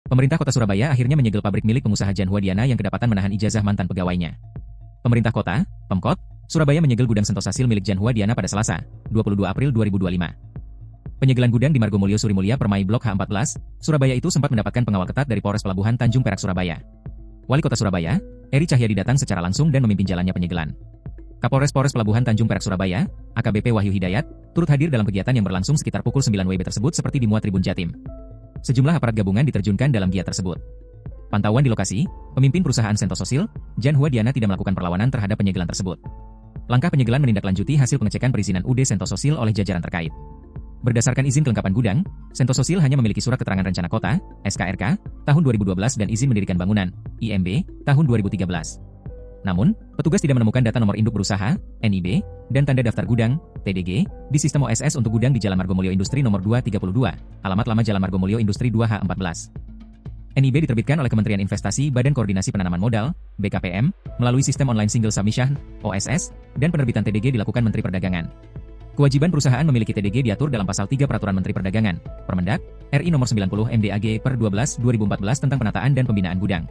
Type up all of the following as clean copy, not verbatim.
Pemerintah Kota Surabaya akhirnya menyegel pabrik milik pengusaha Jan Huadiana yang kedapatan menahan ijazah mantan pegawainya. Pemerintah Kota, Pemkot, Surabaya menyegel gudang Sentosasil milik Jan Huadiana pada Selasa, 22 April 2025. Penyegelan gudang di Margomulyo Surimulya Permai Blok H14, Surabaya itu sempat mendapatkan pengawal ketat dari Polres Pelabuhan Tanjung Perak Surabaya. Wali Kota Surabaya, Eri Cahyadi datang secara langsung dan memimpin jalannya penyegelan. Kapolres Polres Pelabuhan Tanjung Perak Surabaya, AKBP Wahyu Hidayat, turut hadir dalam kegiatan yang berlangsung sekitar pukul 9 WIB tersebut seperti dimuat Tribun Jatim. Sejumlah aparat gabungan diterjunkan dalam giat tersebut. Pantauan di lokasi, pemimpin perusahaan Sentosasil, Jan Huadiana tidak melakukan perlawanan terhadap penyegelan tersebut. Langkah penyegelan menindaklanjuti hasil pengecekan perizinan UD Sentosasil oleh jajaran terkait. Berdasarkan izin kelengkapan gudang, Sentosasil hanya memiliki surat keterangan rencana kota, SKRK, tahun 2012 dan izin mendirikan bangunan, IMB, tahun 2013. Namun, petugas tidak menemukan data nomor induk berusaha, NIB, dan tanda daftar gudang, TDG, di sistem OSS untuk gudang di Jalan Margomulyo Industri nomor 232, alamat lama Jalan Margomulyo Industri 2H14. NIB diterbitkan oleh Kementerian Investasi Badan Koordinasi Penanaman Modal, BKPM, melalui sistem online single submission, OSS, dan penerbitan TDG dilakukan Menteri Perdagangan. Kewajiban perusahaan memiliki TDG diatur dalam Pasal 3 Peraturan Menteri Perdagangan, Permendag, RI Nomor 90 MDAG per 12 2014 tentang penataan dan pembinaan gudang.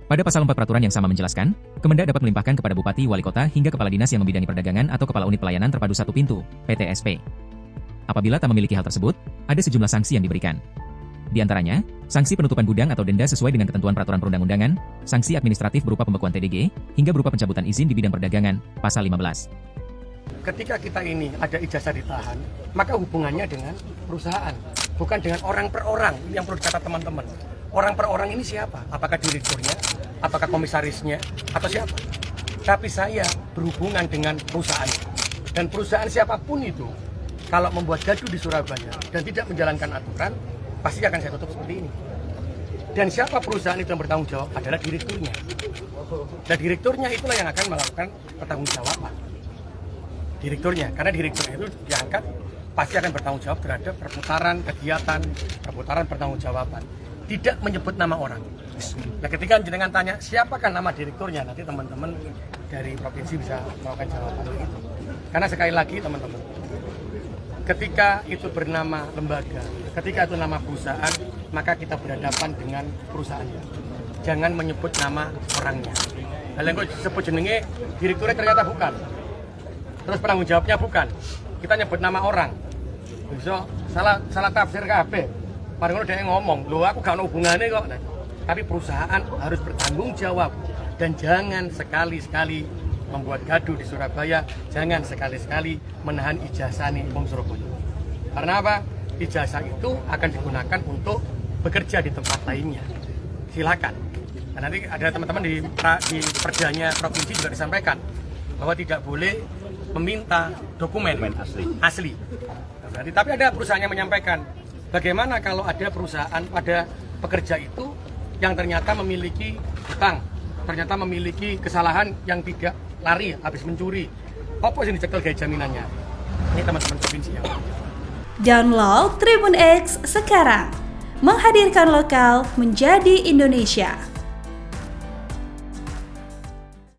Pada pasal 4 peraturan yang sama menjelaskan, Kemendag dapat melimpahkan kepada Bupati Wali Kota hingga Kepala Dinas yang membidangi perdagangan atau Kepala Unit Pelayanan Terpadu Satu Pintu, PTSP. Apabila tak memiliki hal tersebut, ada sejumlah sanksi yang diberikan. Di antaranya, sanksi penutupan gudang atau denda sesuai dengan ketentuan peraturan perundang-undangan, sanksi administratif berupa pembekuan TDG, hingga berupa pencabutan izin di bidang perdagangan, pasal 15. Ketika kita ini ada ijazah ditahan, maka hubungannya dengan perusahaan, bukan dengan orang per orang yang perlu dicatat teman-teman. Orang per orang ini siapa? Apakah direkturnya? Apakah komisarisnya? Atau siapa? Tapi saya berhubungan dengan perusahaan. Dan perusahaan siapapun itu, kalau membuat gaduh di Surabaya dan tidak menjalankan aturan, pasti akan saya tutup seperti ini. Dan siapa perusahaan itu yang bertanggung jawab adalah direkturnya. Dan direkturnya itulah yang akan melakukan pertanggungjawaban. Direkturnya, karena direkturnya itu diangkat pasti akan bertanggung jawab terhadap perputaran kegiatan, perputaran pertanggungjawaban. Tidak menyebut nama orang. Nah, ketika jenengan tanya siapakah nama direkturnya, nanti teman-teman dari provinsi bisa melakukan jawaban itu. Karena sekali lagi teman-teman, ketika itu bernama lembaga, ketika itu nama perusahaan, maka kita berhadapan dengan perusahaannya. Jangan menyebut nama orangnya. Hal yang disebut jenenge direkturnya ternyata bukan. Terus penanggung jawabnya bukan. Kita nyebut nama orang. Bisa salah tafsir kabeh. Mari ngono dhek ngomong, "Loh, aku gak ada hubungannya kok." Tapi perusahaan harus bertanggung jawab dan jangan sekali-sekali membuat gaduh di Surabaya, jangan sekali-sekali menahan ijazah nih wong Surabaya. Karena apa? Ijazah itu akan digunakan untuk bekerja di tempat lainnya. Silakan. Nah, nanti ada teman-teman di perdanya provinsi juga disampaikan bahwa tidak boleh meminta dokumen asli. Berarti, tapi ada perusahaan yang menyampaikan, bagaimana kalau ada perusahaan pada pekerja itu yang ternyata memiliki hutang, ternyata memiliki kesalahan yang tidak lari habis mencuri. Apa yang dicekel gaya jaminannya? Ini teman-teman provinsi ya. Download Tribun X sekarang. Menghadirkan lokal menjadi Indonesia.